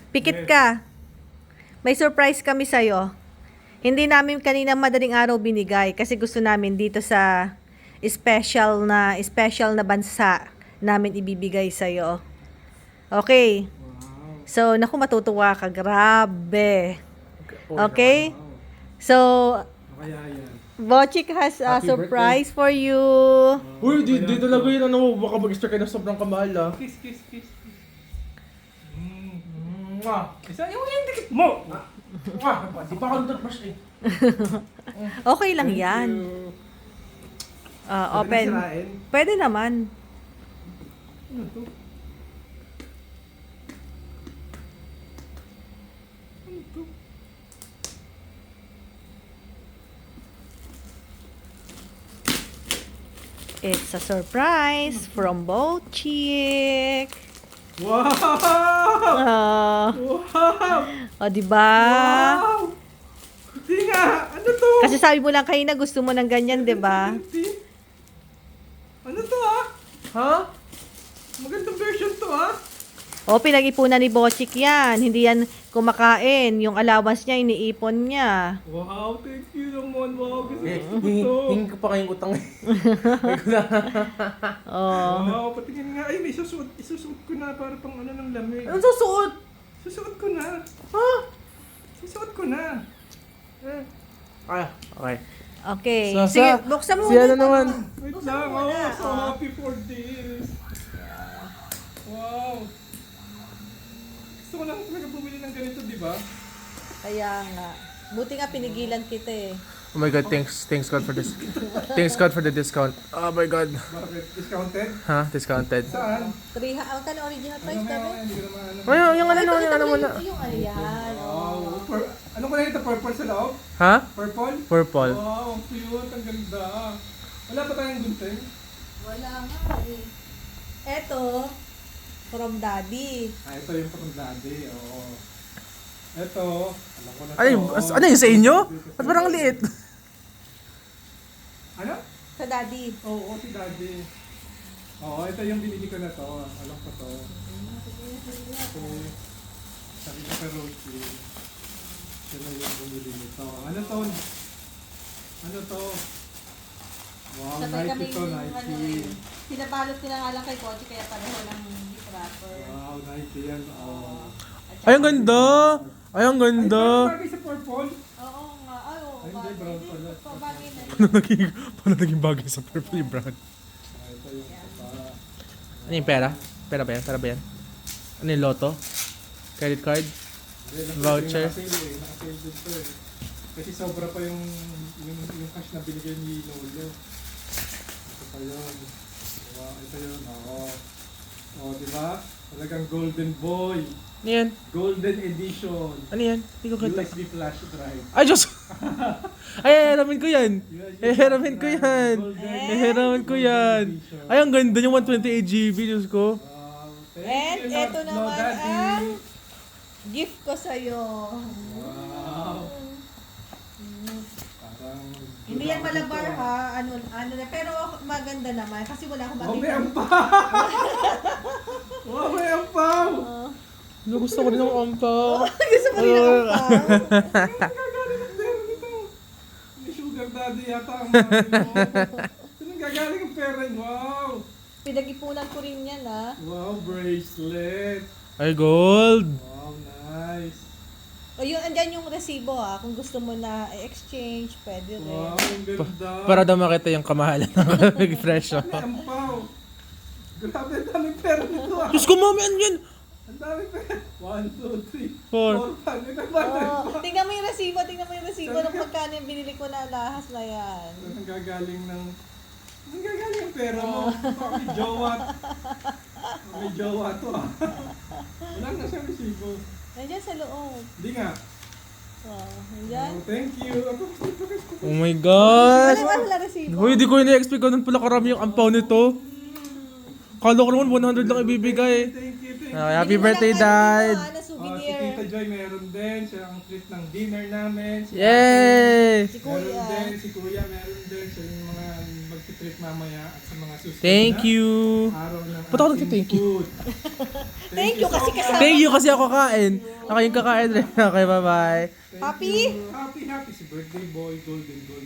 Pikit ka. May surprise kami sa'yo. Hindi namin kanina madaling araw binigay kasi gusto namin dito sa special na bansa namin ibibigay sa'yo. Okay. So, naku, matutuwa ka. Grabe. Okay? So, Kaya yan. Bochik has a Happy surprise for you. Uy, di talaga yun, ano, baka mag-extra kayo na sobrang kamahal, ah. Kiss, kiss, kiss. Mwah. Isa yung dikit mo. Mwah. Di pa ako nag-brush eh. Okay lang yan. Open. Pwede naman. Ano to? Ano to? It's a surprise from Bochik. Wow! Wow! O, diba? Wow! Hindi nga! Ano to? Kasi sabi mo lang kanina gusto mo ng ganyan, diba? Ano to Ha? Magandang version to O, pinag-ipunan ni Bochik yan. Hindi yan kumakain. Yung allowance niya, iniipon niya. Wow, thank you naman. Wow, gusto Eh, ko to. hingin ko pa kayong utang eh. Oh. Wow, patingin nga. Ay, may isusuot ko na para pang ano ng lamig. Anong susuot? Susuot ko na. Ha? Susuot ko na. Ah, okay. Okay. So, Sige, sa- buksan mo si muna. ano naman? Wait Buksan lang. mo muna. Oh, so happy for this. Wow. Gusto ko lang talaga bumili ng ganito, di ba? Kaya nga. Buti nga pinigilan kita eh. Oh my god, thanks God for this. Thanks God for the discount. Oh my god. Bakit? Discounted? Ha? Discounted. Saan? Ang kano original Ano price nga, namin? hindi ko naman ano. Ay, yung ano, yung ano muna. Yung ano yan. Wow. Ano ko na ito? Purple sa loob? Ha? Purple? Purple. Wow, ang cute. Ang ganda. Wala pa tayong gunting? Wala nga eh. Eto, from daddy. Ito yung pang daddy. Oo. Ito, alam ko na to. Ay, ano yun sa inyo? Ba't parang liit? Ano? Sa daddy. Oo, si daddy. Oo, ito yung binili ko na to. Alam ko to. Ito, sabi ko kay Rosie. Ito na yung bumili nito. Ano to? Ano to? Wow, Sabay Nike kami ito, Nike. pinabalot ko na nga lang kay Bochi kaya pareho ng gift wrapper. Wow, Nike yan. Oh. Ay, ang ganda! Ay, ang Ay, ganda! bagay sa purple. Oo nga. Ay, oo. Ay, hindi, brown pala. Pabagay na. Paano naging bagay sa purple yung brand? Ito yung iba. Ano yung pera? Pera ba yan? Pera ba yan? Ano yung loto? Credit card? Voucher? Nakasale din to eh. Kasi sobra pa yung cash na binigay ni Lolo. Ito pa yun. Diba? Ito yun. Oo. Oo, diba? Talagang golden boy. Ano yan? Golden edition. Ano yan? Hindi ko kita. USB flash drive. Ay, Diyos! Ay, hiramin ko yan! Hiramin ko yan! Hiramin ko yan! Ay, ang ganda yung 128GB, Diyos ko. Wow. And eto naman ang gift ko sa'yo. Wow. Parang... Hindi yan malabar ha. Ano na. Pero maganda naman kasi wala akong Oh, may makita. ampaw! Wow, may ampaw! Ano, gusto ko rin ng ampaw. Gusto mo rin ako pa. Gagaling ang pera nito. May sugar daddy yata ang mga mo. Saan gagaling ang pera? Wow! Pinag-ipunan ko rin yan ha. Wow, bracelet! Ay, gold! Wow, nice! O yun, andyan yung resibo ha. Kung gusto mo na i-exchange, pwede rin. Wow, ang ganda! Para daw makita yung kamahalan ng presyo. May ampaw! Grabe, ang daming pera nito ah! Diyos ko, mami, ano yan? Ang daming pera! 1, 2, 3, Four. 4, 5, may 500 pa! Tingnan mo yung resibo, ng magkano yung binili ko na lahas na yan. Saan gagaling ng... Saan gagaling ang pera mo? Baka may jowa. May jowa to ah. Wala na siya resibo. Nandiyan sa loob. Hindi nga. Nandiyan. Oh, thank you. Oh my God! Wala resibo. Hoy, di ko ina-expect ganun pala karami yung ampaw nito. Kala ko naman 100 lang ibibigay. Thank you, thank you. Happy birthday, Dad! Na Si souvenir. Tita Joy meron din. Siya ang treat ng dinner namin. Si Yay! Si Meron Kuya. din. Si Kuya meron din. Siya yung mga mag-treat mamaya at sa mga susunod Thank na you! araw ng Ba't ako ating nagti-thank you? food. Thank you kasi so much. kasama. Thank you kasi ako kain. Okay, yung kakain rin. Okay, bye-bye. Happy? Happy si birthday boy, golden boy.